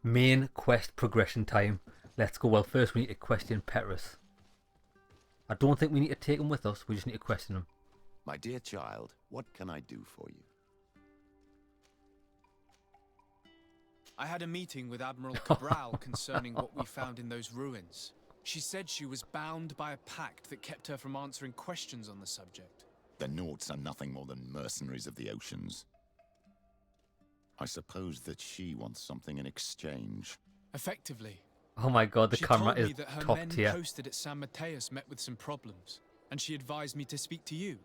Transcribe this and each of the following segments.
Main quest progression time. Let's go. Well, first we need to question Petrus. I don't think we need to take him with us. We just need to question him. My dear child, what can I do for you? I had a meeting with Admiral Cabral concerning what we found in those ruins. She said she was bound by a pact that kept her from answering questions on the subject. The Nauts are nothing more than mercenaries of the oceans. I suppose that she wants something in exchange. Effectively. Oh my god, the She camera told is me that her top men tier. posted at San Mateus met with some problems, and she advised me to speak to you.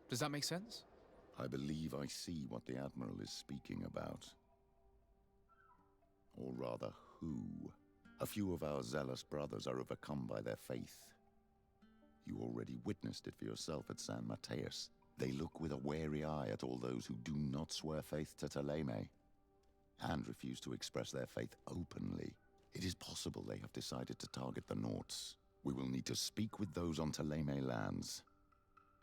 Does that make sense? I believe I see what the Admiral is speaking about. Or rather, who. A few of our zealous brothers are overcome by their faith. You already witnessed it for yourself at San Mateus. They look with a wary eye at all those who do not swear faith to Ptolemy, and refuse to express their faith openly. It is possible they have decided to target the Nauts. We will need to speak with those on Ptolemy lands,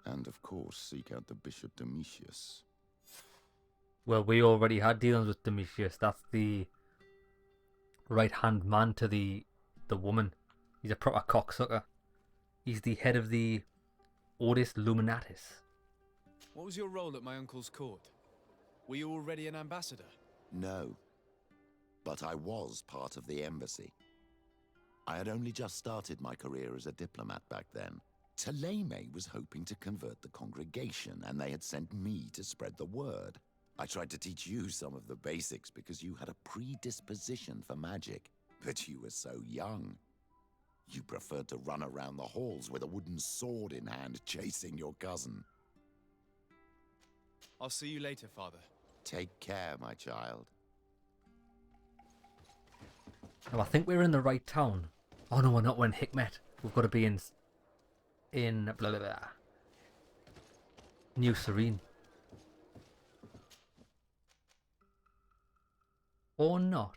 and of course seek out the Bishop Domitius. Well, we already had dealings with Domitius. That's the right-hand man to the woman. He's a proper cocksucker. He's the head of the Ordo Luminis. What was your role at my uncle's court? Were you already an ambassador? No, but I was part of the embassy. I had only just started my career as a diplomat back then. Ptolemy was hoping to convert the congregation, and they had sent me to spread the word. I tried to teach you some of the basics because you had a predisposition for magic, but you were so young. You preferred to run around the halls with a wooden sword in hand, chasing your cousin. I'll see you later, Father. Take care, my child. Now, I think we're in the right town. Oh no, we're not. We're in Hikmet. We've got to be in blah blah blah. New Serene. Or not.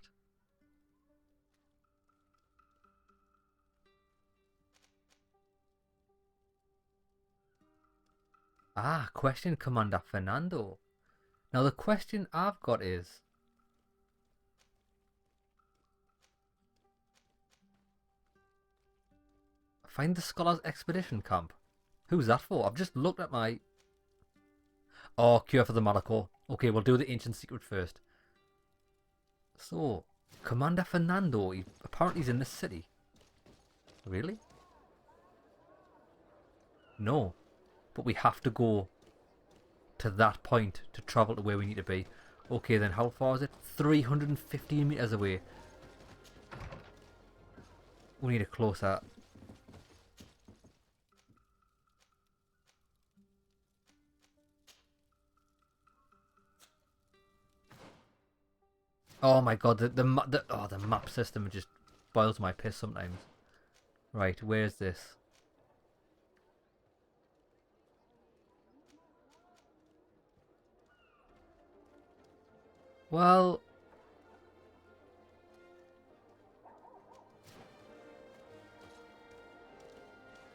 Ah, question Commander Fernando. Now the question I've got is, find the Scholars Expedition Camp. Who's that for? I've just looked at my... Oh, cure for the Malachor. Okay, we'll do the Ancient Secret first. So, Commander Fernando, apparently he's in the city. Really? No. But we have to go to that point to travel to where we need to be. Okay then, how far is it? 315 meters away. We need a closer... Oh my god, the map system just boils my piss sometimes. Right, where's this? Well...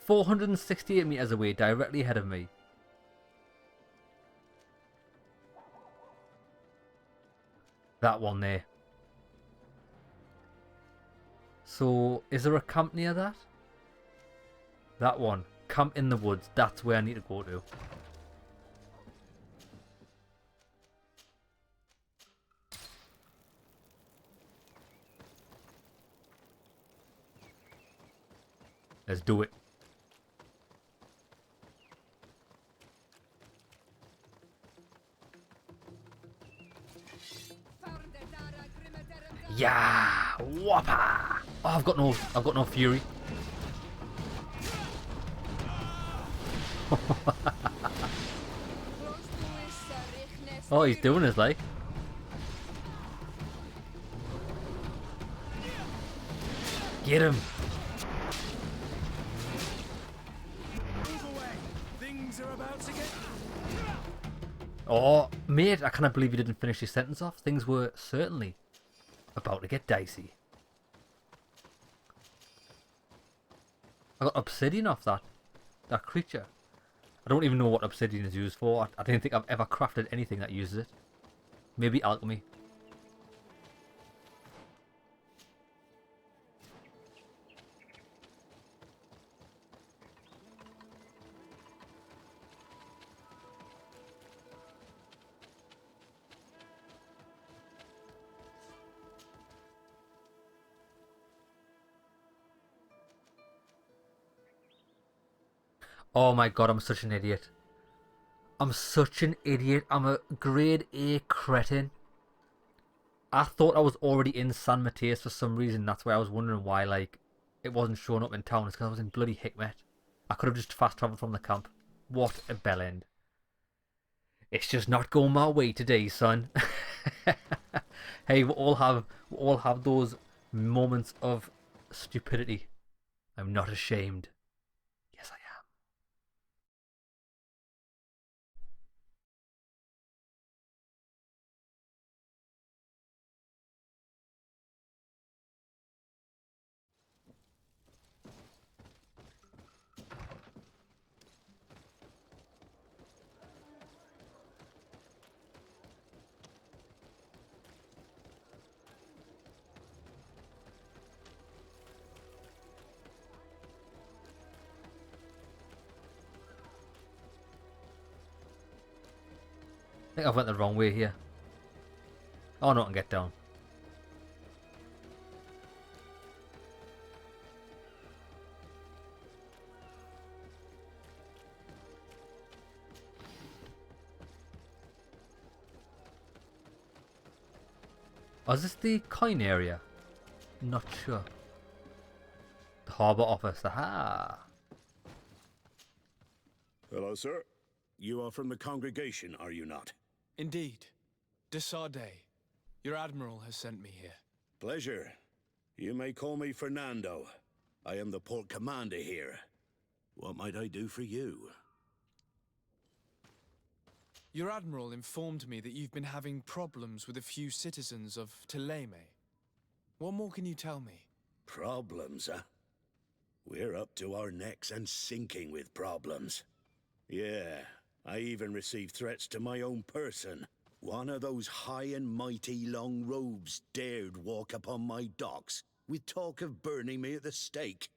468 meters away, directly ahead of me. That one there. So, is there a camp near that? That one. Camp in the woods. That's where I need to go to. Let's do it. Yeah, whopper! Oh, I've got no fury. Oh, he's doing his like. Get him! Oh, mate, I cannot believe you didn't finish your sentence off. Things were certainly about to get dicey. I got obsidian off that creature. I don't even know what obsidian is used for. I don't think I've ever crafted anything that uses it. Maybe alchemy. Oh my god, I'm such an idiot. I'm such an idiot. I'm a grade A cretin. I thought I was already in San Mateus for some reason. That's why I was wondering why, like, it wasn't showing up in town. It's because I was in bloody Hikmet. I could have just fast travelled from the camp. What a bell end. It's just not going my way today, son. Hey, we all have those moments of stupidity. I'm not ashamed. Yes, I am. I think I went the wrong way here. Oh no, I can get down. Oh, is this the coin area? Not sure. The harbour office. Aha! Hello, sir. You are from the congregation, are you not? Indeed. De Sardet. Your admiral has sent me here. Pleasure. You may call me Fernando. I am the port commander here. What might I do for you? Your admiral informed me that you've been having problems with a few citizens of Teleme. What more can you tell me? Problems, huh? We're up to our necks and sinking with problems. Yeah, I even received threats to my own person. One of those high and mighty long robes dared walk upon my docks with talk of burning me at the stake.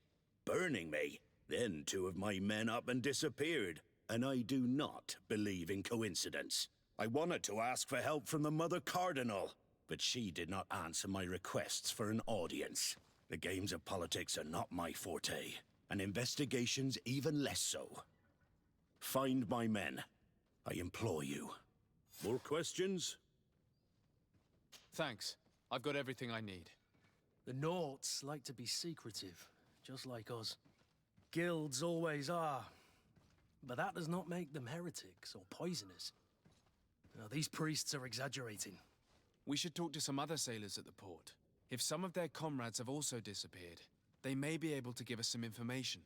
Burning me? Then two of my men up and disappeared, and I do not believe in coincidence. I wanted to ask for help from the Mother Cardinal, but she did not answer my requests for an audience. The games of politics are not my forte, and investigations even less so. Find my men. I implore you. More questions? Thanks. I've got everything I need. The Nauts like to be secretive, just like us. Guilds always are. But that does not make them heretics or poisoners. Now, these priests are exaggerating. We should talk to some other sailors at the port. If some of their comrades have also disappeared, they may be able to give us some information.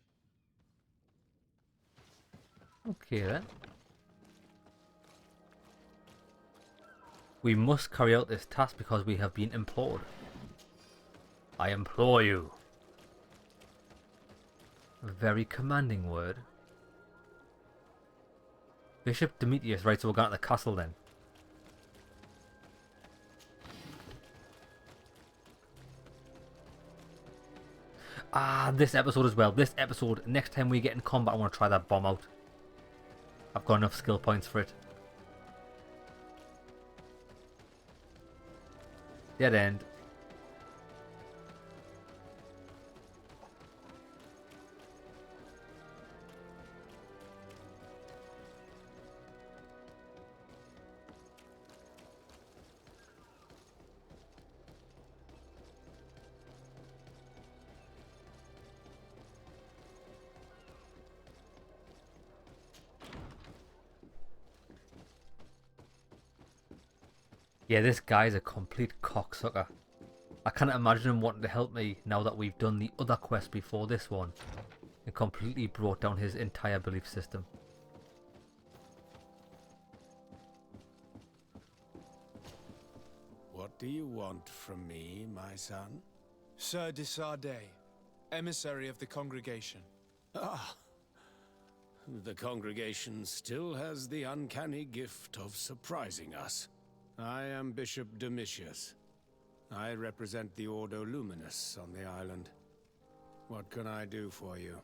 Okay then. We must carry out this task because we have been implored. I implore you. A very commanding word. Bishop Demetrius, right, so we're going to the castle then. Ah, this episode as well. This episode, next time we get in combat, I want to try that bomb out. I've got enough skill points for it. Dead end. Yeah, this guy's a complete cocksucker. I can't imagine him wanting to help me now that we've done the other quest before this one. It completely brought down his entire belief system. What do you want from me, my son? Sir de Sardet, emissary of the congregation. Ah, the congregation still has the uncanny gift of surprising us. I am Bishop Domitius. I represent the Ordo Luminis on the island. What can I do for you?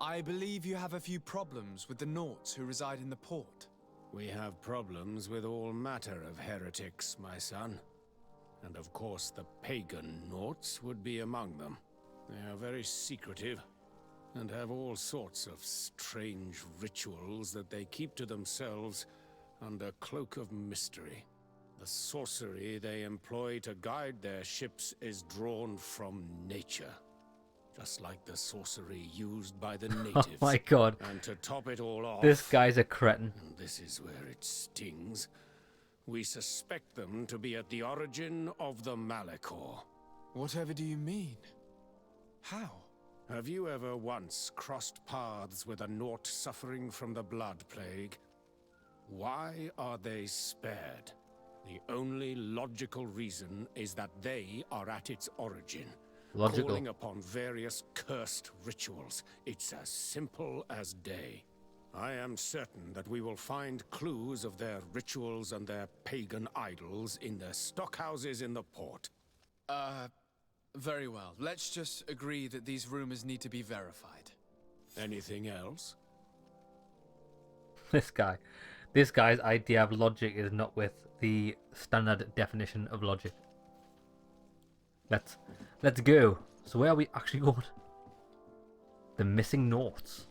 I believe you have a few problems with the Nauts who reside in the port. We have problems with all matter of heretics, my son. And of course the pagan Nauts would be among them. They are very secretive, and have all sorts of strange rituals that they keep to themselves under cloak of mystery. The sorcery they employ to guide their ships is drawn from nature, just like the sorcery used by the natives. Oh my god. And to top it all off, This guy's a cretin. and this is where it stings, we suspect them to be at the origin of the Malachor. Whatever do you mean? How? Have you ever once crossed paths with a Nort suffering from the blood plague? Why are they spared? The only logical reason is that they are at its origin, Logical. calling upon various cursed rituals. It's as simple as day. I am certain that we will find clues of their rituals and their pagan idols in the stockhouses in the port. Very well. Let's just agree that these rumors need to be verified. Anything else? This guy's idea of logic is not with the standard definition of logic. Let's go. So where are we actually going? The missing Norts.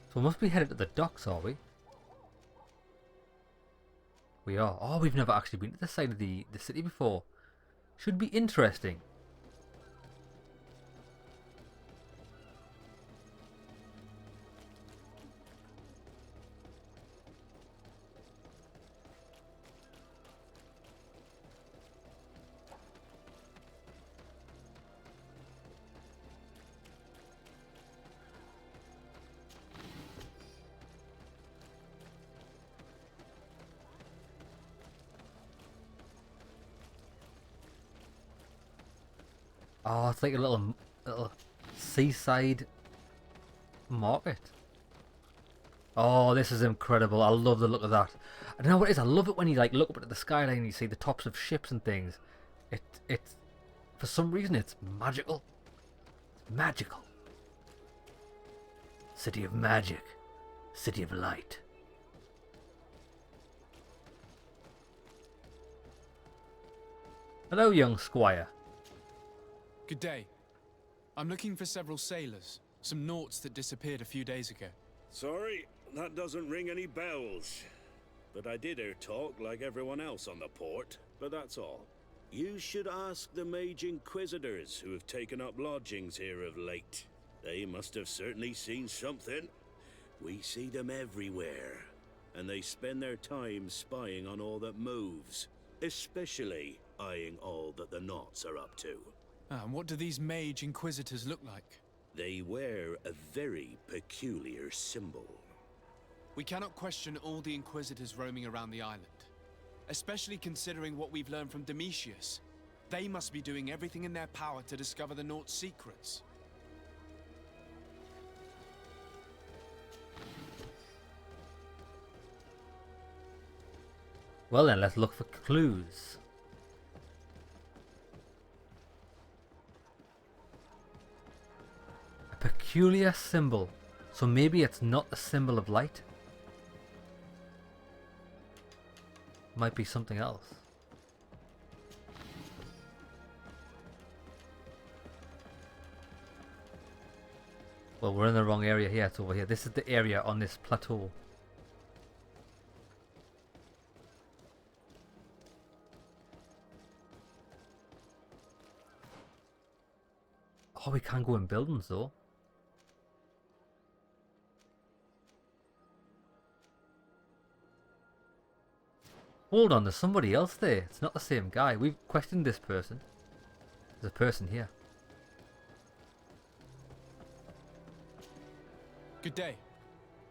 So we must be headed to the docks, are we? We are. Oh, we've never actually been to this side of the city before. Should be interesting. Oh, it's like a little seaside market. Oh, this is incredible. I love the look of that. I don't know what it is. I love it when you like look up at the skyline and you see the tops of ships and things. It's for some reason it's magical. It's magical. City of magic. City of light. Hello, young squire. Good day. I'm looking for several sailors. Some Norts that disappeared a few days ago. Sorry, that doesn't ring any bells. But I did hear talk like everyone else on the port, but that's all. You should ask the Mage Inquisitors who have taken up lodgings here of late. They must have certainly seen something. We see them everywhere, and they spend their time spying on all that moves, especially eyeing all that the Knots are up to. And what do these Mage Inquisitors look like? They wear a very peculiar symbol. We cannot question all the Inquisitors roaming around the island. Especially considering what we've learned from Domitius. They must be doing everything in their power to discover the Nort's secrets. Well then, let's look for clues. A peculiar symbol. So maybe it's not the symbol of light. Might be something else. Well, we're in the wrong area here. It's over here. This is the area on this plateau. Oh, we can't go in buildings though. Hold on, there's somebody else there. It's not the same guy. We've questioned this person. There's a person here. Good day.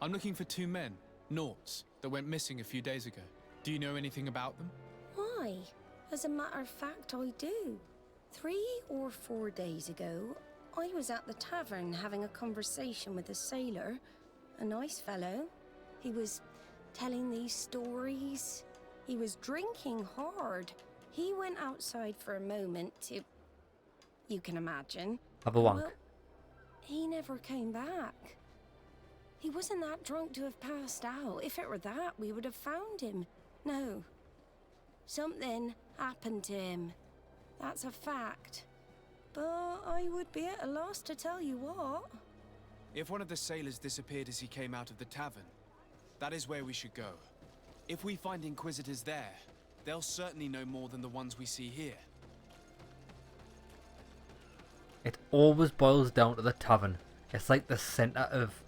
I'm looking for two men, Norts, that went missing a few days ago. Do you know anything about them? Why? As a matter of fact, I do. 3 or 4 days ago, I was at the tavern having a conversation with a sailor. A nice fellow. He was telling these stories. He was drinking hard. He went outside for a moment to... You can imagine. Have a wank. Well, He never came back. He wasn't that drunk to have passed out. If it were that, we would have found him. No. Something happened to him. That's a fact. But I would be at a loss to tell you what. If one of the sailors disappeared as he came out of the tavern, that is where we should go. If we find Inquisitors there, they'll certainly know more than the ones we see here. It always boils down to the tavern. It's like the centre of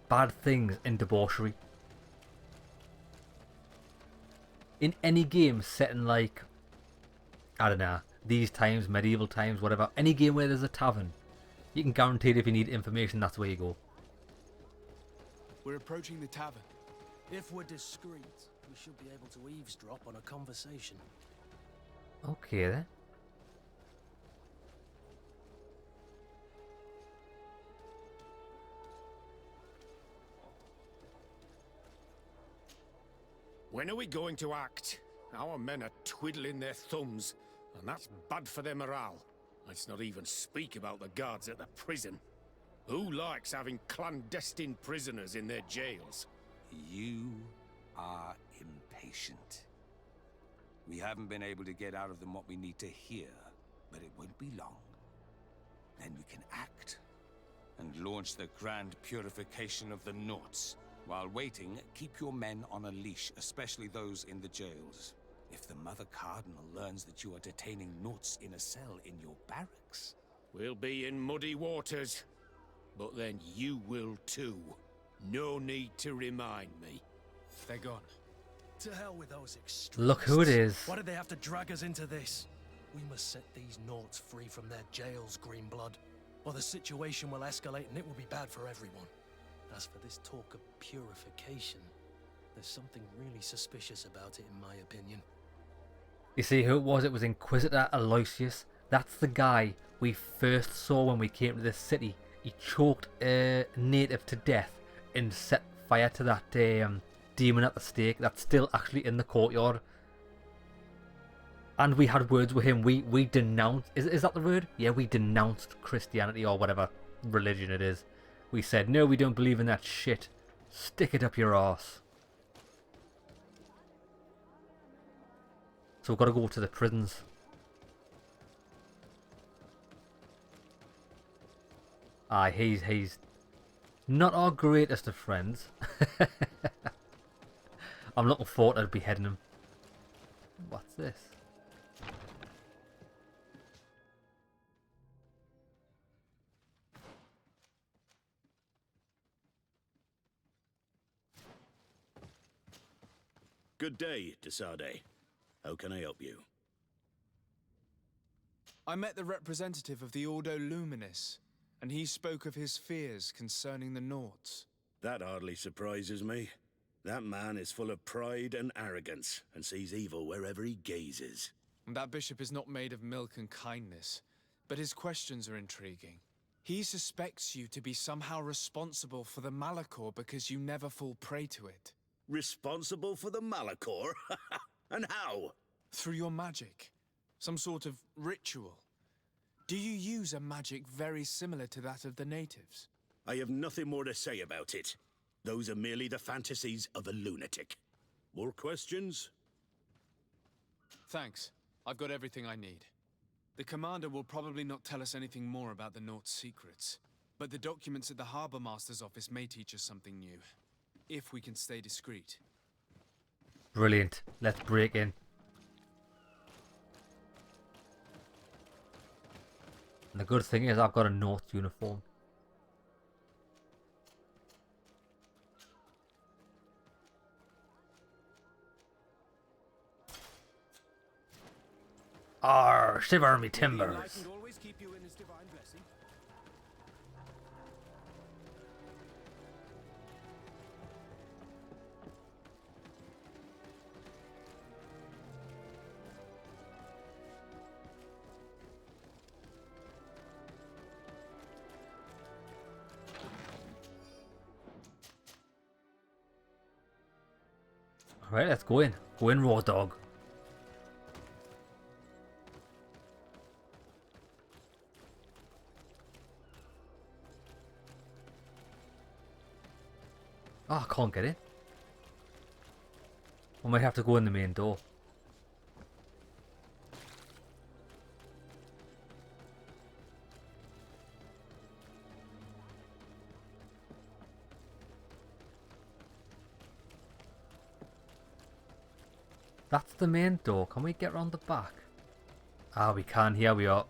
bad things in debauchery. In any game set in, like, I don't know, these times, medieval times, whatever, any game where there's a tavern, you can guarantee it if you need information, that's where you go. We're approaching the tavern. If we're discreet, we should be able to eavesdrop on a conversation. Okay then. When are we going to act? Our men are twiddling their thumbs, and that's bad for their morale. Let's not even speak about the guards at the prison. Who likes having clandestine prisoners in their jails? You are impatient. We haven't been able to get out of them what we need to hear, but it won't be long. Then we can act and launch the grand purification of the Nauts. While waiting, keep your men on a leash, especially those in the jails. If the Mother Cardinal learns that you are detaining Nauts in a cell in your barracks... We'll be in muddy waters, but then you will too. No need to remind me. They're gone. To hell with those extremists. Look who it is. Why did they have to drag us into this? We must set these Nauts free from their jails, Greenblood, or the situation will escalate and it will be bad for everyone. As for this talk of purification, there's something really suspicious about it, in my opinion. You see who it was? It was Inquisitor Aloysius. That's the guy we first saw when we came to this city. He choked a native to death and set fire to that demon at the stake that's still actually in the courtyard. And we had words with him. We denounced... Is that the word? Yeah, we denounced Christianity or whatever religion it is. We said, no, we don't believe in that shit. Stick it up your arse. So we've got to go to the prisons. Aye, he's not our greatest of friends. I'm looking forward to beheading him. What's this? Good day, Sardet. How can I help you? I met the representative of the Ordo Luminis, and he spoke of his fears concerning the Nauts. That hardly surprises me. That man is full of pride and arrogance, and sees evil wherever he gazes. And that bishop is not made of milk and kindness, but his questions are intriguing. He suspects you to be somehow responsible for the Malachor because you never fall prey to it. Responsible for the Malachor? And how? Through your magic. Some sort of ritual. Do you use a magic very similar to that of the natives? I have nothing more to say about it. Those are merely the fantasies of a lunatic. More questions? Thanks. I've got everything I need. The commander will probably not tell us anything more about the Nauts' secrets, but the documents at the Harbour Master's office may teach us something new. If we can stay discreet. Brilliant. Let's break in. And the good thing is I've got a North uniform. Arr, shiver me timbers. Alright, let's go in. Go in, raw dog. Ah, I can't get in. I might have to go in the main door. That's the main door. Can we get around the back? Ah, we can. Here we are.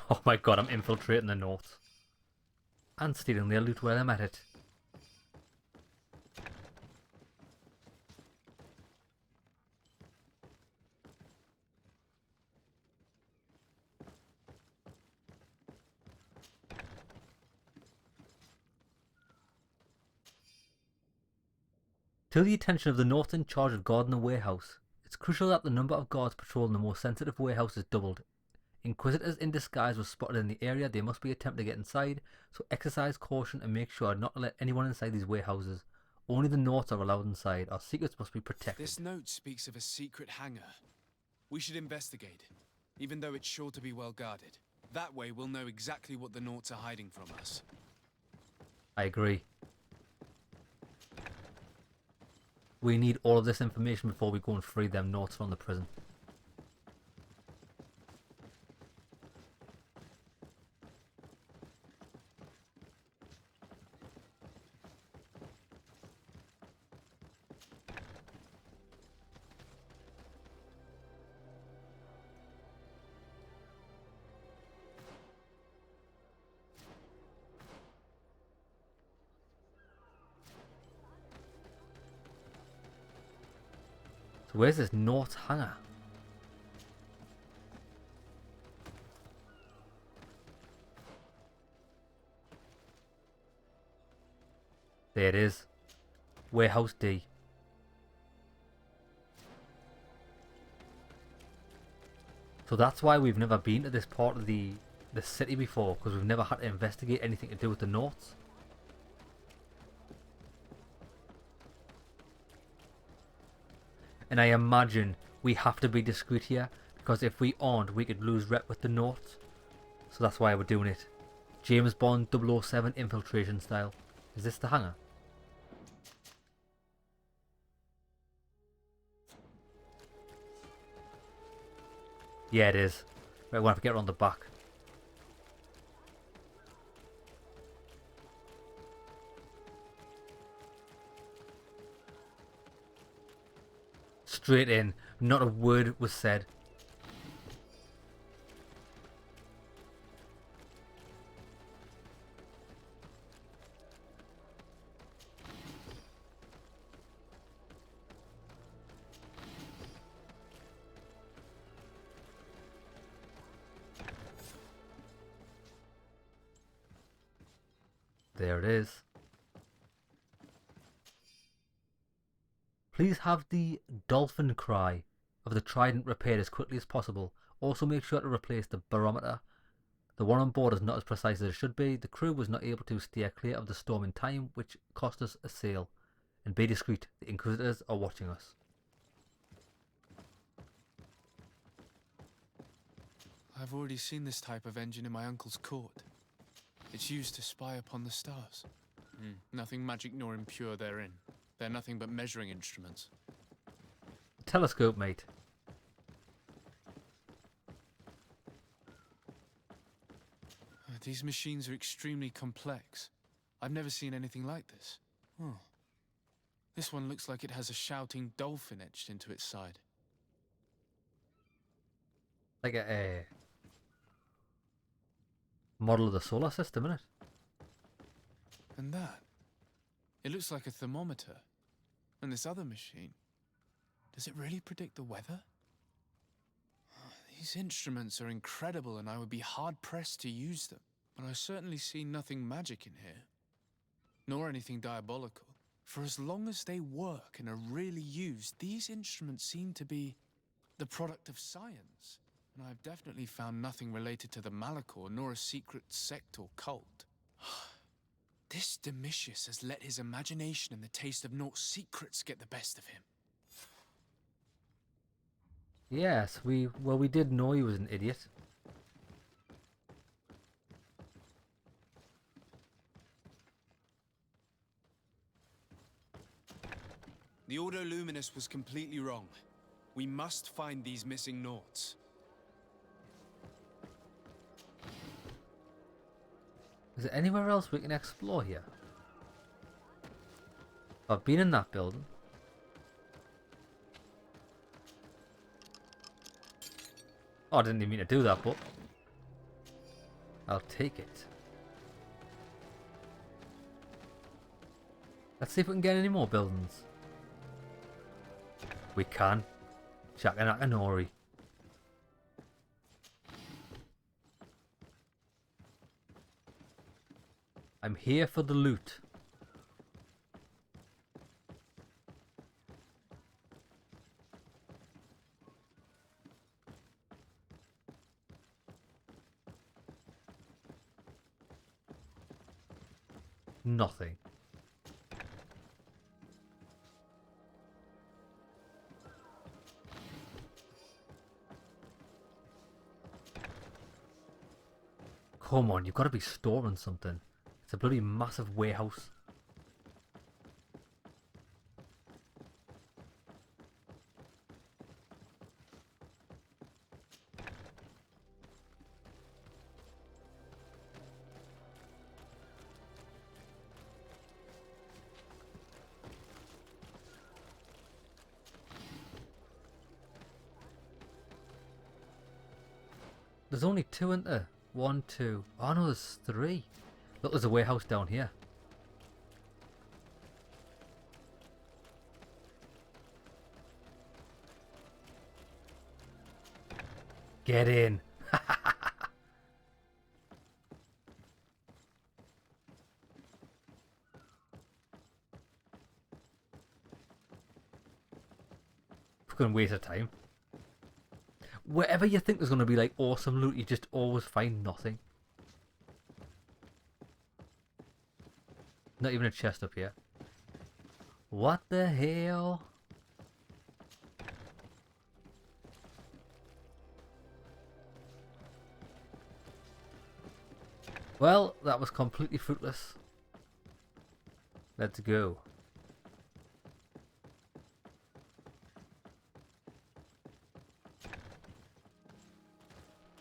Oh my god, I'm infiltrating the north. And stealing their loot where I'm at it. To the attention of the North in charge of guarding the warehouse, it's crucial that the number of guards patrolling the more sensitive warehouse is doubled. Inquisitors in disguise were spotted in the area. They must be attempting to get inside, so exercise caution and make sure not to let anyone inside these warehouses. Only the North are allowed inside. Our secrets must be protected. This note speaks of a secret hangar. We should investigate, even though it's sure to be well guarded. That way we'll know exactly what the Norts are hiding from us. I agree. We need all of this information before we go and free them Norts from the prison. So where's this North hangar? There it is. Warehouse D. So that's why we've never been to this part of the city before, because we've never had to investigate anything to do with the Norths. And I imagine we have to be discreet here, because if we aren't, we could lose rep with the Norths. So that's why we're doing it. James Bond 007 infiltration style. Is this the hangar? Yeah, it is. Right, we'll have to get around the back. Straight in. Not a word was said. There it is. Please have the dolphin cry of the trident repaired as quickly as possible. Also make sure to replace the barometer. The one on board is not as precise as it should be. The crew was not able to steer clear of the storm in time, which cost us a sail. And be discreet, the Inquisitors are watching us. I've already seen this type of engine in my uncle's court. It's used to spy upon the stars. Nothing magic nor impure therein. They're nothing but measuring instruments. Telescope, mate. These machines are extremely complex. I've never seen anything like this. Oh. This one looks like it has a shouting dolphin etched into its side. Like a model of the solar system, isn't it? And that. It looks like a thermometer. And this other machine. Does it really predict the weather? These instruments are incredible and I would be hard-pressed to use them. But I certainly see nothing magic in here. Nor anything diabolical. For as long as they work and are really used, these instruments seem to be the product of science. And I've definitely found nothing related to the Malachor, nor a secret sect or cult. This Domitius has let his imagination and the taste of Naught's secrets get the best of him. Yes, we did know he was an idiot. The Ordo Luminis was completely wrong. We must find these missing Naughts. Is there anywhere else we can explore here? I've been in that building. Oh, I didn't even mean to do that, but I'll take it. Let's see if we can get any more buildings. We can. Shakanaka. I'm here for the loot. Nothing. Come on, you've got to be storing something. It's a bloody massive warehouse. There's only two, isn't there? 1, 2. Oh no, there's 3. Look, there's a warehouse down here. Get in. Fucking waste of time. Wherever you think there's going to be like awesome loot, you just always find nothing. Not even a chest up here. What the hell? Well, that was completely fruitless. Let's go.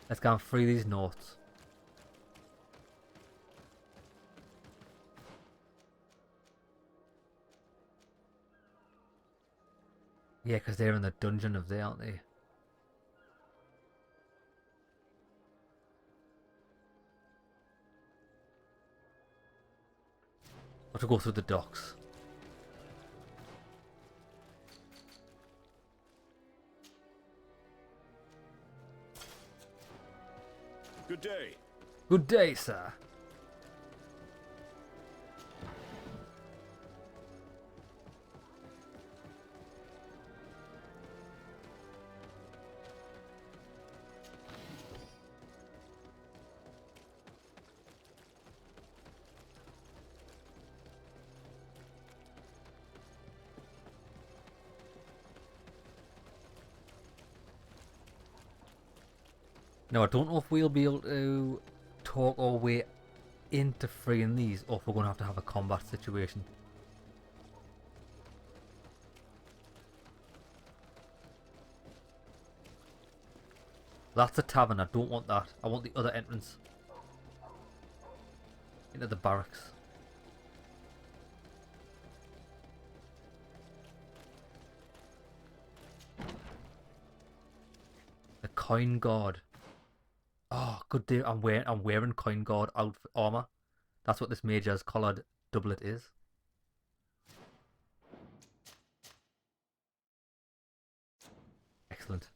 Let's go and free these Naughts. Yeah, because they're in the dungeon of there, aren't they? Have to go through the docks. Good day. Good day, sir. Now, I don't know if we'll be able to talk our way into freeing these, or if we're going to have a combat situation. That's a tavern. I don't want that. I want the other entrance into the barracks. The coin guard. Oh, good day. I'm wearing coin guard outfit armor. That's what this Major's collared doublet is. Excellent.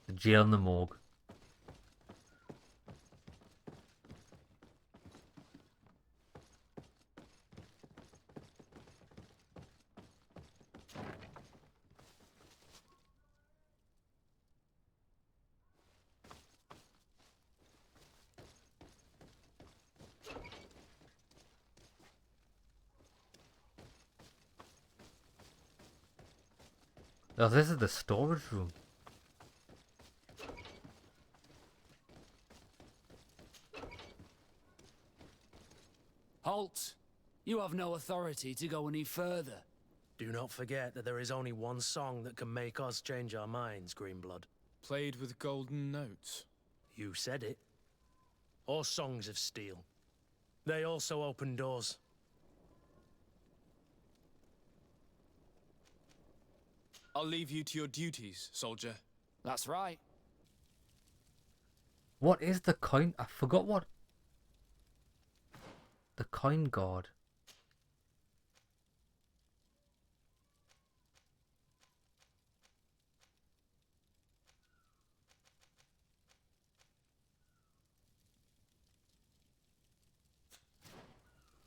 The jail and the morgue. Oh, this is the storage room. Halt! You have no authority to go any further. Do not forget that there is only one song that can make us change our minds, Greenblood. Played with golden notes. You said it. Or songs of steel. They also open doors. I'll leave you to your duties, soldier. That's right. What is the coin? I forgot what. The coin guard.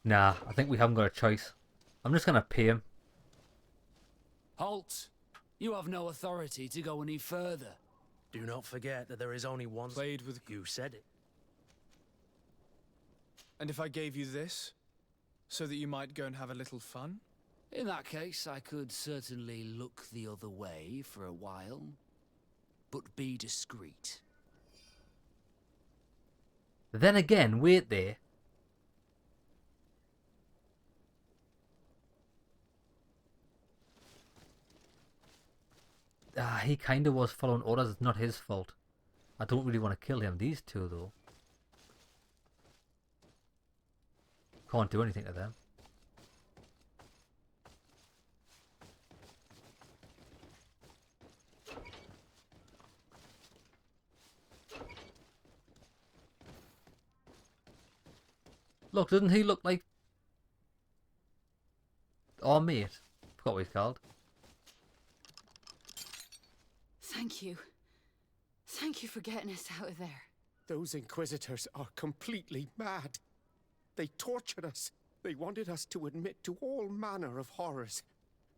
Nah, I think we haven't got a choice. I'm just gonna pay him. Halt! You have no authority to go any further. Do not forget that there is only one... Played with... You said it. And if I gave you this, so that you might go and have a little fun? In that case, I could certainly look the other way for a while. But be discreet. Then again, wait there. He kind of was following orders. It's not his fault. I don't really want to kill him. These two, though. Can't do anything to them. Look, doesn't he look like our mate? Forgot what he's called. Thank you. Thank you for getting us out of there. Those Inquisitors are completely mad. They tortured us. They wanted us to admit to all manner of horrors.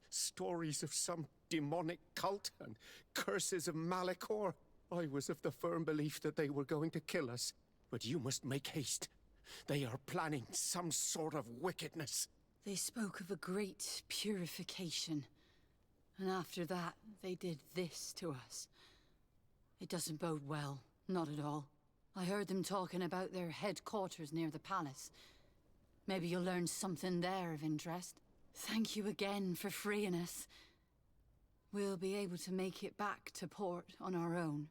Stories of some demonic cult and curses of Malachor. I was of the firm belief that they were going to kill us. But you must make haste. They are planning some sort of wickedness. They spoke of a great purification. And after that, they did this to us. It doesn't bode well, not at all. I heard them talking about their headquarters near the palace. Maybe you'll learn something there of interest. Thank you again for freeing us. We'll be able to make it back to port on our own.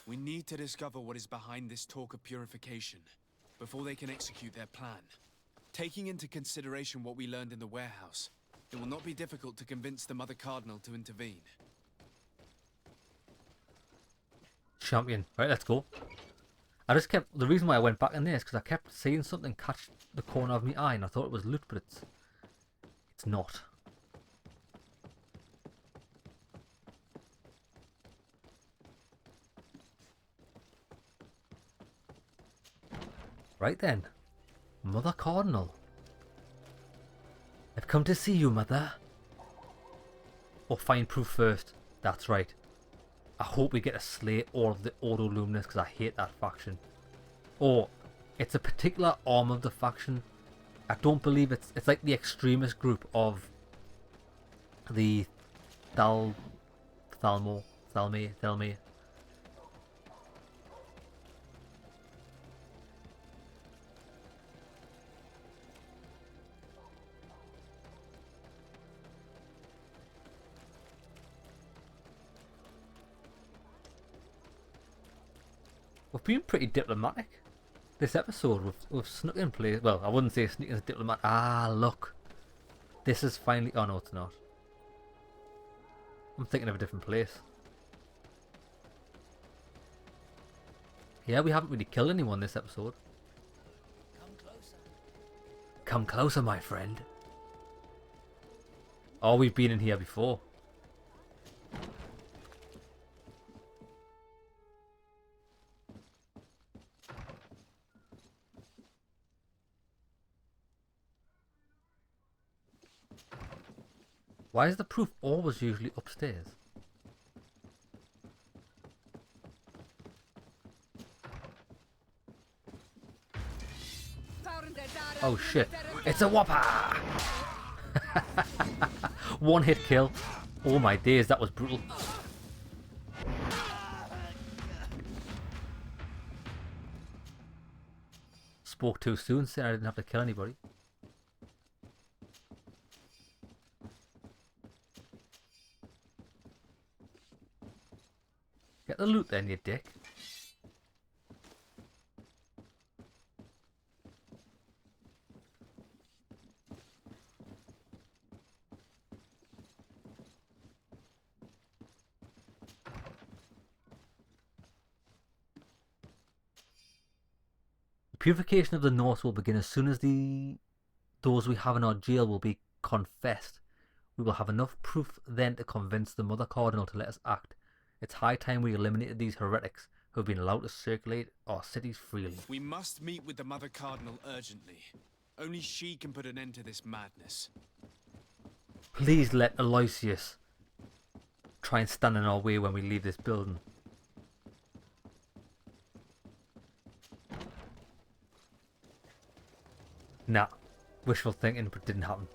We need to discover what is behind this talk of purification, before they can execute their plan. Taking into consideration what we learned in the warehouse, it will not be difficult to convince the Mother Cardinal to intervene. Champion. Right, let's go. I just kept... The reason why I went back in there is because I kept seeing something catch the corner of my eye and I thought it was loot, but it's not. Right then. Mother Cardinal. I've come to see you, Mother. Oh, find proof first. That's right. I hope we get to slay all of the Ordo Luminis because I hate that faction. Oh, it's a particular arm of the faction. I don't believe it's like the extremist group of the Thelme. We've been pretty diplomatic this episode. We've snuck in place. Well, I wouldn't say sneak as a diplomat. Ah, look. This is finally... Oh, no, it's not. I'm thinking of a different place. Yeah, we haven't really killed anyone this episode. Come closer. Come closer, my friend. Oh, we've been in here before. Why is the proof always usually upstairs? Oh shit, it's a whopper! One hit kill. Oh my days, that was brutal. Spoke too soon, saying I didn't have to kill anybody. Get the loot then, you dick. The purification of the North will begin as soon as those we have in our jail will be confessed. We will have enough proof then to convince the Mother Cardinal to let us act. It's high time we eliminated these heretics who have been allowed to circulate our cities freely. We must meet with the Mother Cardinal urgently. Only she can put an end to this madness. Please let Aloysius try and stand in our way when we leave this building. Nah, wishful thinking, but didn't happen.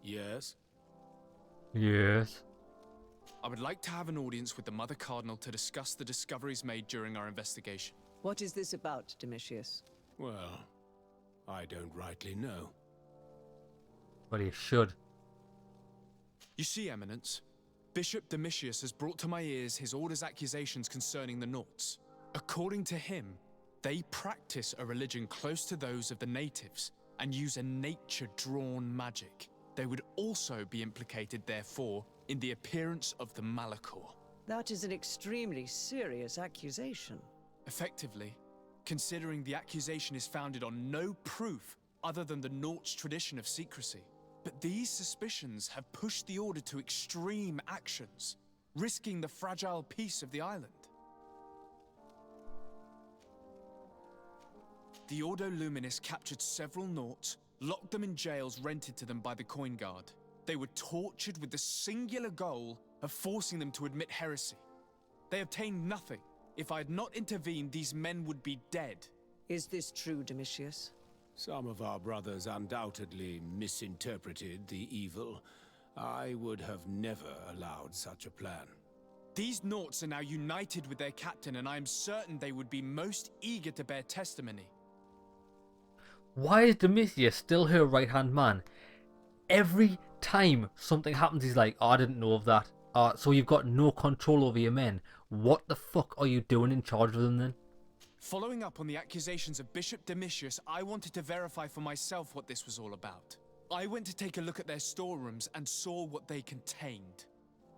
Yes? Yes. I would like to have an audience with the Mother Cardinal to discuss the discoveries made during our investigation. What is this about, Domitius? Well, I don't rightly know. Well, you should. You see, Eminence, Bishop Domitius has brought to my ears his order's accusations concerning the Nauts. According to him, they practice a religion close to those of the natives and use a nature-drawn magic. They would also be implicated, therefore, in the appearance of the Malachor. That is an extremely serious accusation. Effectively, considering the accusation is founded on no proof other than the Nauts' tradition of secrecy. But these suspicions have pushed the Order to extreme actions, risking the fragile peace of the island. The Ordo Luminis captured several Nauts, locked them in jails rented to them by the Coin Guard. They were tortured with the singular goal of forcing them to admit heresy. They obtained nothing. If I had not intervened, these men would be dead. Is this true, Domitius? Some of our brothers undoubtedly misinterpreted the evil. I would have never allowed such a plan. These Nauts are now united with their captain, and I am certain they would be most eager to bear testimony. Why is Domitius still her right-hand man? Every time something happens, he's like, oh, I didn't know of that. So you've got no control over your men. What the fuck are you doing in charge of them then? Following up on the accusations of Bishop Domitius, I wanted to verify for myself what this was all about. I went to take a look at their storerooms and saw what they contained.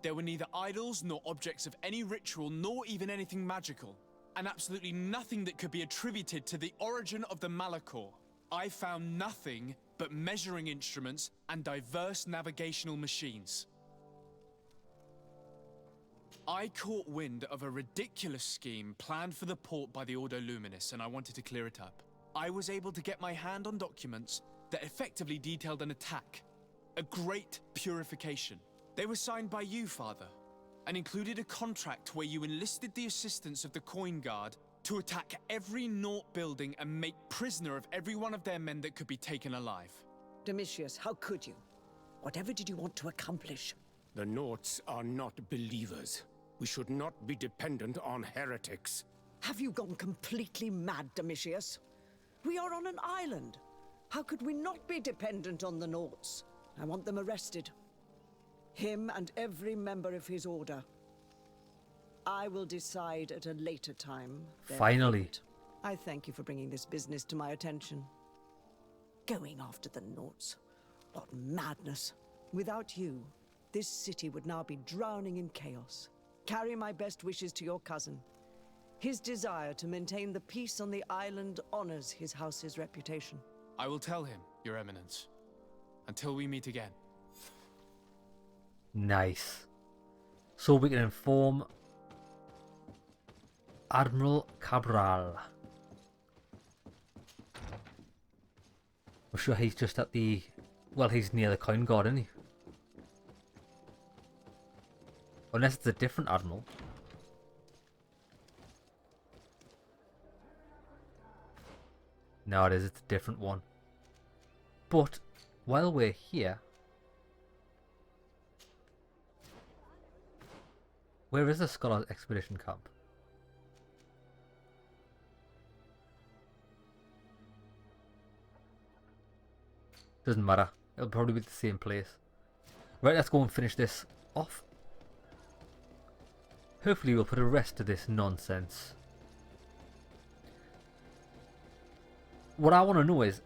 There were neither idols nor objects of any ritual, nor even anything magical, and absolutely nothing that could be attributed to the origin of the Malachor. I found nothing but measuring instruments and diverse navigational machines. I caught wind of a ridiculous scheme planned for the port by the Ordo Luminis, and I wanted to clear it up. I was able to get my hand on documents that effectively detailed an attack, a great purification. They were signed by you, Father, and included a contract where you enlisted the assistance of the Coin Guard to attack every Naut building and make prisoner of every one of their men that could be taken alive. Domitius, how could you? Whatever did you want to accomplish? The Nauts are not believers. We should not be dependent on heretics. Have you gone completely mad, Domitius? We are on an island. How could we not be dependent on the Nauts? I want them arrested. Him and every member of his order. I will decide at a later time. Finally. I thank you for bringing this business to my attention. Going after the Nauts. What madness. Without you, this city would now be drowning in chaos. Carry my best wishes to your cousin. His desire to maintain the peace on the island honors his house's reputation. I will tell him, Your Eminence. Until we meet again. Nice. So we can inform Admiral Cabral. I'm sure he's just at the... Well, he's near the coin guard, isn't he? Unless it's a different admiral. No, it is. It's a different one. But while we're here... Where is the Scholar Expedition Camp? Doesn't matter. It'll probably be the same place. Right, let's go and finish this off. Hopefully we'll put a rest to this nonsense. What I want to know is,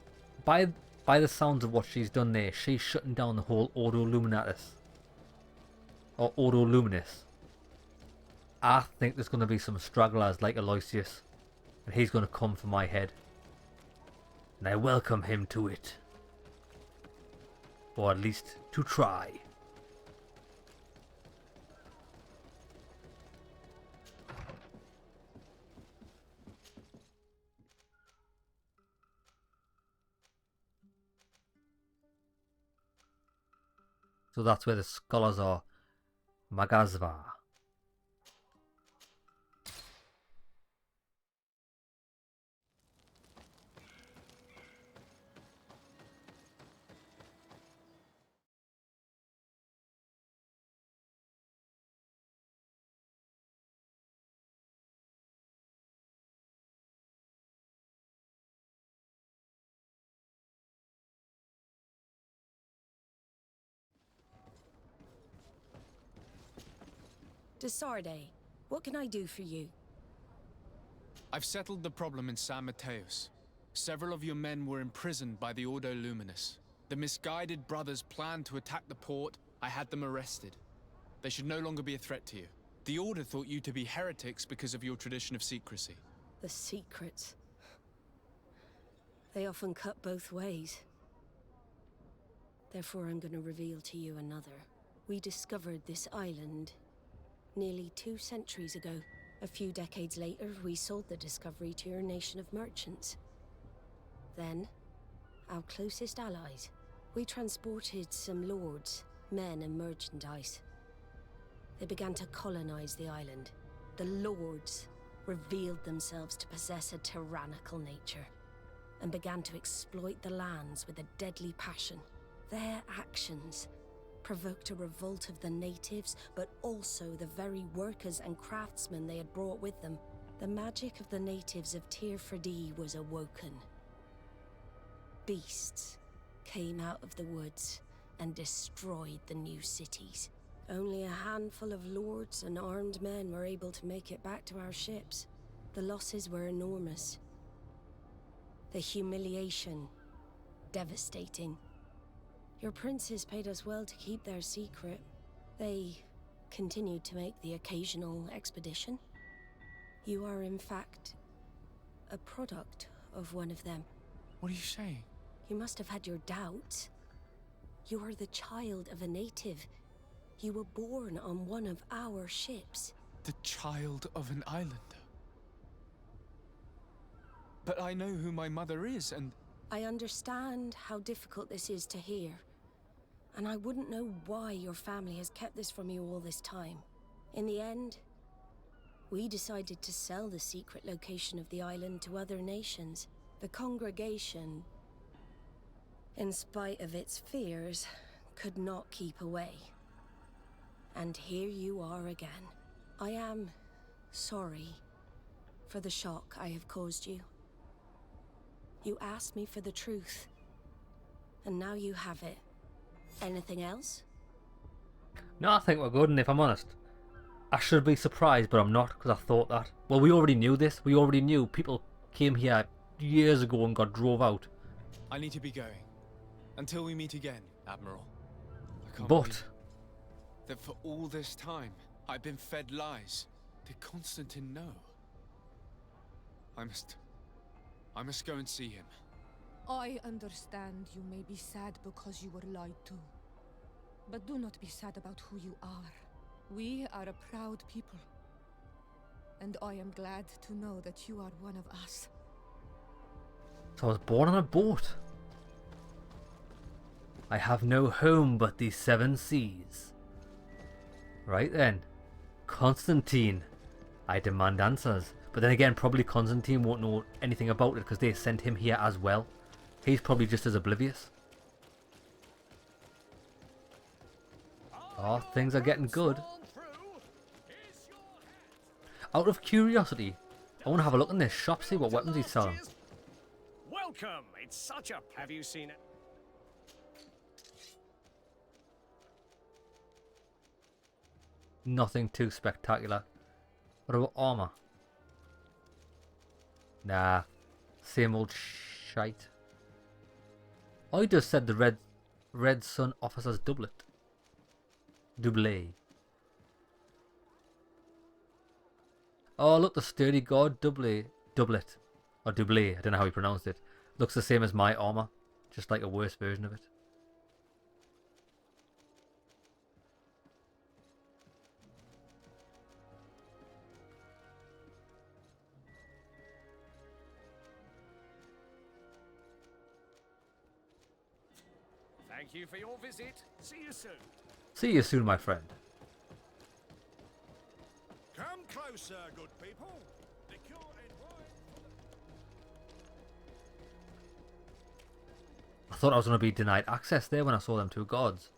by the sounds of what she's done there, she's shutting down the whole Ordo Luminatus. Or Ordo Luminis. I think there's going to be some stragglers like Aloysius. And he's going to come for my head. And I welcome him to it. Or at least to try. So that's where the scholars are. Magazva. To Sardet, what can I do for you? I've settled the problem in San Mateos. Several of your men were imprisoned by the Ordo Luminis. The misguided brothers planned to attack the port. I had them arrested. They should no longer be a threat to you. The Order thought you to be heretics because of your tradition of secrecy. The secrets. They often cut both ways. Therefore, I'm going to reveal to you another. We discovered this island nearly 2 centuries ago. A few decades later, we sold the discovery to your nation of merchants. Then, our closest allies. We transported some lords, men and merchandise. They began to colonize the island. The lords revealed themselves to possess a tyrannical nature and began to exploit the lands with a deadly passion. Their actions provoked a revolt of the natives, but also the very workers and craftsmen they had brought with them. The magic of the natives of Tir Fredee was awoken. Beasts came out of the woods and destroyed the new cities. Only a handful of lords and armed men were able to make it back to our ships. The losses were enormous. The humiliation, devastating. Your princes paid us well to keep their secret. They continued to make the occasional expedition. You are, in fact, a product of one of them. What are you saying? You must have had your doubts. You are the child of a native. You were born on one of our ships. The child of an islander? But I know who my mother is, and... I understand how difficult this is to hear. And I wouldn't know why your family has kept this from you all this time. In the end, we decided to sell the secret location of the island to other nations. The congregation, in spite of its fears, could not keep away. And here you are again. I am sorry for the shock I have caused you. You asked me for the truth, and now you have it. Anything else? No, I think we're good, and if I'm honest, I should be surprised, but I'm not, because I thought that. Well, we already knew this. We already knew people came here years ago and got drove out. I need to be going. Until we meet again, Admiral. I can't But believe that for all this time, I've been fed lies. Did Constantine know? I must go and see him. I understand you may be sad because you were lied to. But do not be sad about who you are. We are a proud people. And I am glad to know that you are one of us. So I was born on a boat. I have no home but the seven seas. Right then. Constantine. I demand answers. But then again, probably Constantine won't know anything about it because they sent him here as well. He's probably just as oblivious. Oh, things are getting good. Out of curiosity, I want to have a look in this shop, see what weapons he's selling. Welcome. It's such a... Have you seen it? Nothing too spectacular. What about armor? Nah. Same old shite. I just said the Red Sun Officer's doublet. Doublet. Oh, look, the sturdy guard doublet. Or doublet, I don't know how he pronounced it. Looks the same as my armor, just like a worse version of it. Thank you for your visit. See you soon. See you soon, my friend. Come closer, good people. Liqueur and wine. I thought I was going to be denied access there when I saw them two guards.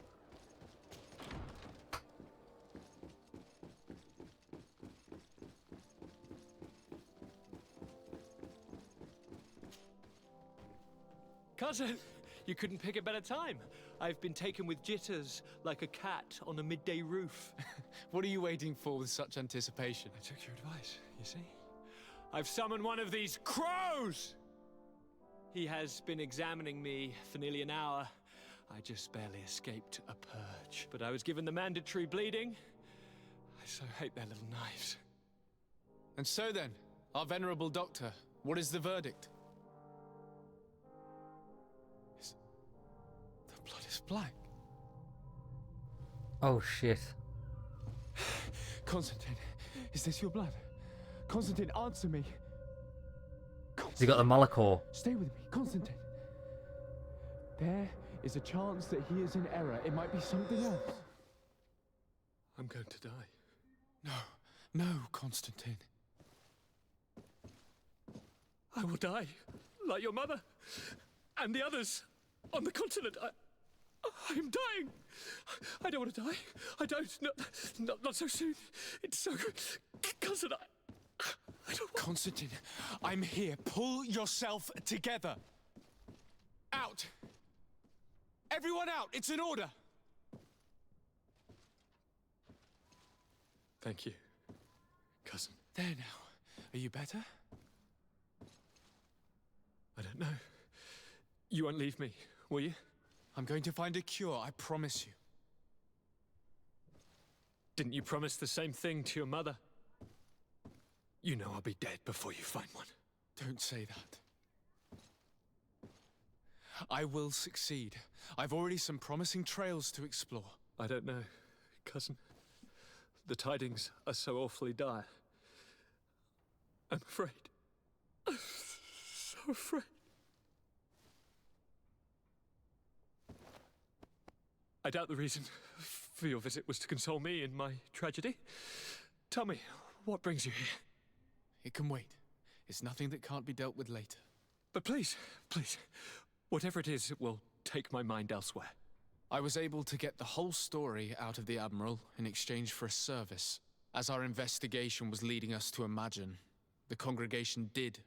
Cousin, you couldn't pick a better time. I've been taken with jitters like a cat on a midday roof. What are you waiting for with such anticipation? I took your advice, you see. I've summoned one of these crows! He has been examining me for nearly an hour. I just barely escaped a purge. But I was given the mandatory bleeding. I so hate their little knives. And so then, our venerable doctor, what is the verdict? The blood is black. Oh shit. Constantine, is this your blood? Constantine, answer me. Has he got the Malachor? Stay with me, Constantine. There is a chance that he is in error. It might be something else. I'm going to die. No, Constantine. I will die, like your mother, and the others on the continent. I'm dying. I don't want to die. I don't. Not so soon. It's so... Cousin, I don't want... Constantine, I'm here. Pull yourself together. Out. Everyone out. It's an order. Thank you, cousin. There now. Are you better? I don't know. You won't leave me, will you? I'm going to find a cure, I promise you. Didn't you promise the same thing to your mother? You know I'll be dead before you find one. Don't say that. I will succeed. I've already some promising trails to explore. I don't know, cousin. The tidings are so awfully dire. I'm afraid. I'm so afraid. I doubt the reason for your visit was to console me in my tragedy. Tell me, what brings you here? It can wait. It's nothing that can't be dealt with later. But please, whatever it is, it will take my mind elsewhere. I was able to get the whole story out of the Admiral in exchange for a service. As our investigation was leading us to imagine, the congregation did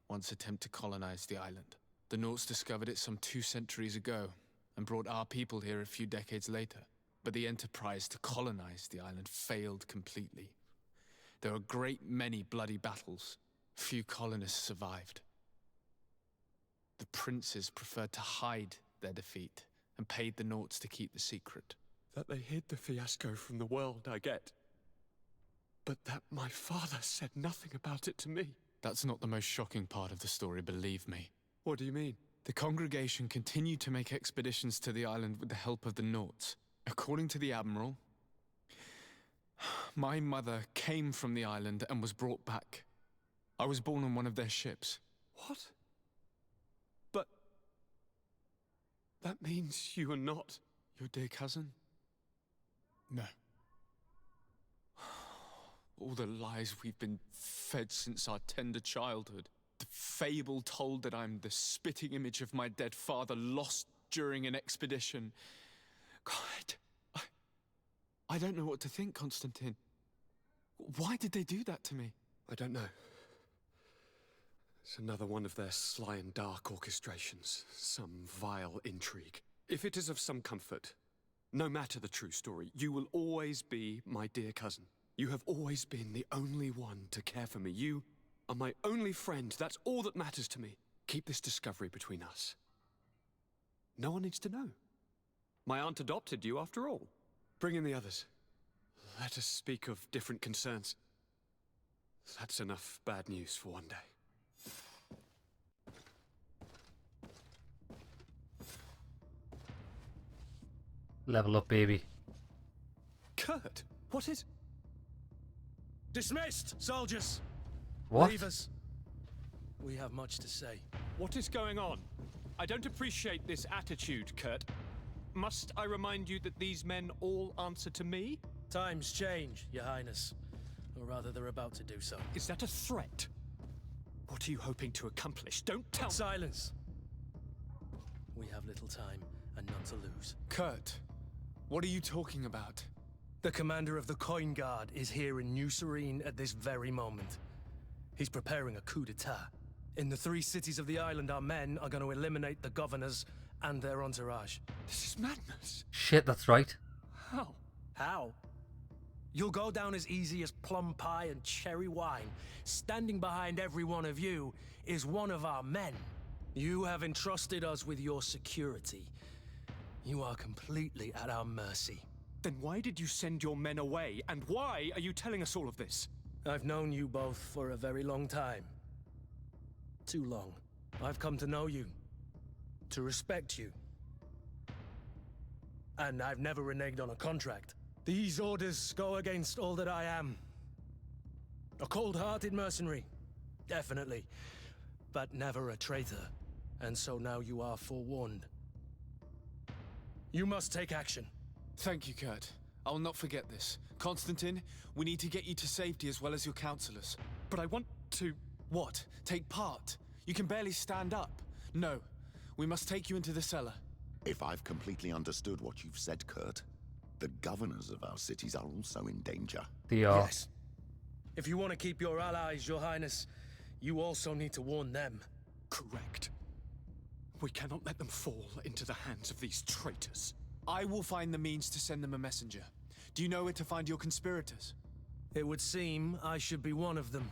once attempt to colonize the island. The Nauts discovered it some 2 centuries ago and brought our people here a few decades later. But the enterprise to colonize the island failed completely. There were a great many bloody battles. Few colonists survived. The princes preferred to hide their defeat and paid the Nauts to keep the secret. That they hid the fiasco from the world, I get. But that my father said nothing about it to me. That's not the most shocking part of the story, believe me. What do you mean? The congregation continued to make expeditions to the island with the help of the Nauts. According to the Admiral, My mother came from the island and was brought back. I was born on one of their ships. What? But... that means you are not... Your dear cousin? No. All the lies we've been fed since our tender childhood. The fable told that I'm the spitting image of my dead father lost during an expedition. God, I don't know what to think, Constantine. Why did they do that to me? I don't know. It's another one of their sly and dark orchestrations. Some vile intrigue. If it is of some comfort, no matter the true story, you will always be my dear cousin. You have always been the only one to care for me. You are my only friend. That's all that matters to me. Keep this discovery between us. No one needs to know. My aunt adopted you after all. Bring in the others. Let us speak of different concerns. That's enough bad news for one day. Level up, baby. Kurt, what is... Dismissed, soldiers! What? Leave us. We have much to say. What is going on? I don't appreciate this attitude, Kurt. Must I remind you that these men all answer to me? Times change, Your Highness. Or rather, they're about to do so. Is that a threat? What are you hoping to accomplish? Don't tell me. Silence! We have little time and none to lose. Kurt, what are you talking about? The commander of the Coin Guard is here in New Serene at this very moment. He's preparing a coup d'etat. In the 3 cities of the island, our men are going to eliminate the governors and their entourage. This is madness. Shit, that's right. How? How? You'll go down as easy as plum pie and cherry wine. Standing behind every one of you is one of our men. You have entrusted us with your security. You are completely at our mercy. Then why did you send your men away? And why are you telling us all of this? I've known you both for a very long time. Too long. I've come to know you. To respect you. And I've never reneged on a contract. These orders go against all that I am. A cold-hearted mercenary. Definitely. But never a traitor. And so now you are forewarned. You must take action. Thank you, Kurt. I will not forget this. Constantine, we need to get you to safety as well as your counselors. But I want to... What? Take part? You can barely stand up. No. We must take you into the cellar. If I've completely understood what you've said, Kurt, the governors of our cities are also in danger. They are. Yes. If you want to keep your allies, Your Highness, you also need to warn them. Correct. We cannot let them fall into the hands of these traitors. I will find the means to send them a messenger. Do you know where to find your conspirators? It would seem I should be one of them.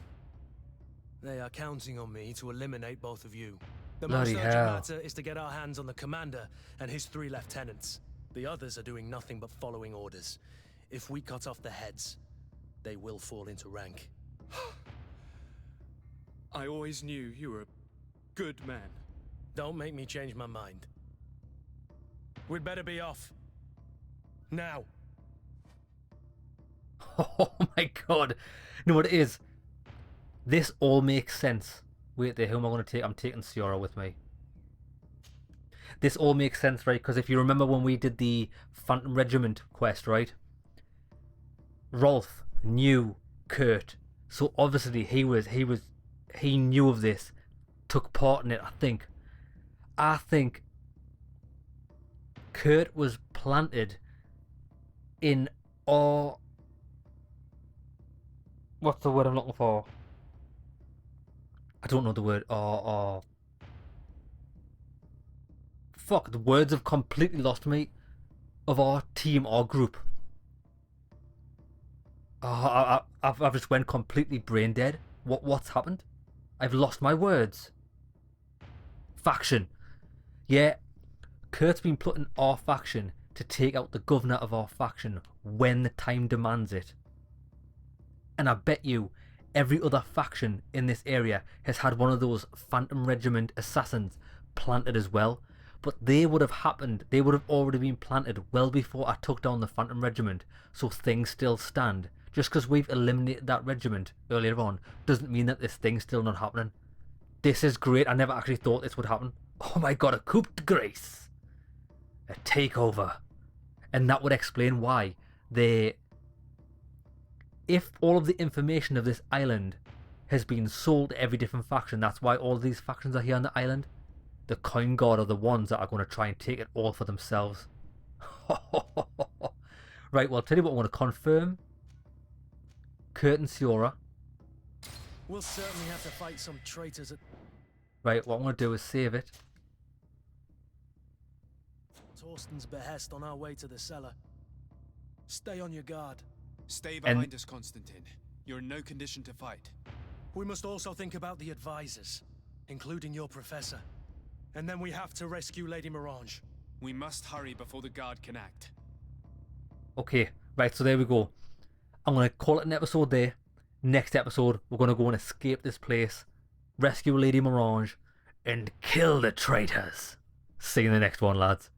They are counting on me to eliminate both of you. The most urgent matter is to get our hands on the commander and his 3 lieutenants. The others are doing nothing but following orders. If we cut off the heads, they will fall into rank. I always knew you were a good man. Don't make me change my mind. We'd better be off. Now. Oh my god. You know what it is? This all makes sense. Wait there, who am I going to take? I'm taking Ciara with me. This all makes sense, right? Because if you remember when we did the Phantom Regiment quest, right? Rolf knew Kurt. So obviously he knew of this. Took part in it, I think Kurt was planted in our... What's the word I'm looking for? I don't know the word. Fuck, the words have completely lost me. Of our team, our group. I've just went completely brain dead. What's happened? I've lost my words. Faction. Yeah, Kurt's been put in our faction to take out the governor of our faction when the time demands it. And I bet you every other faction in this area has had one of those Phantom Regiment assassins planted as well. But they would have already been planted well before I took down the Phantom Regiment, so things still stand. Just because we've eliminated that regiment earlier on doesn't mean that this thing's still not happening. This is great. I never actually thought this would happen. Oh my god, a coup de grace. A takeover. And that would explain why they... If all of the information of this island has been sold to every different faction, that's why all of these factions are here on the island. The Coin Guard are the ones that are going to try and take it all for themselves. Right, well, I'll tell you what, I want to confirm. Kurt and Siora. We'll certainly have to fight some traitors at... Right, what I want to do is save it. Torsten's behest on our way to the cellar. Stay on your guard. Stay behind us, Constantine. You're in no condition to fight. We must also think about the advisors, including your professor. And then we have to rescue Lady Mirange. We must hurry before the guard can act. Okay, right, so there we go. I'm going to call it an episode there. Next episode, we're going to go and escape this place, rescue Lady Mirange, and kill the traitors. See you in the next one, lads.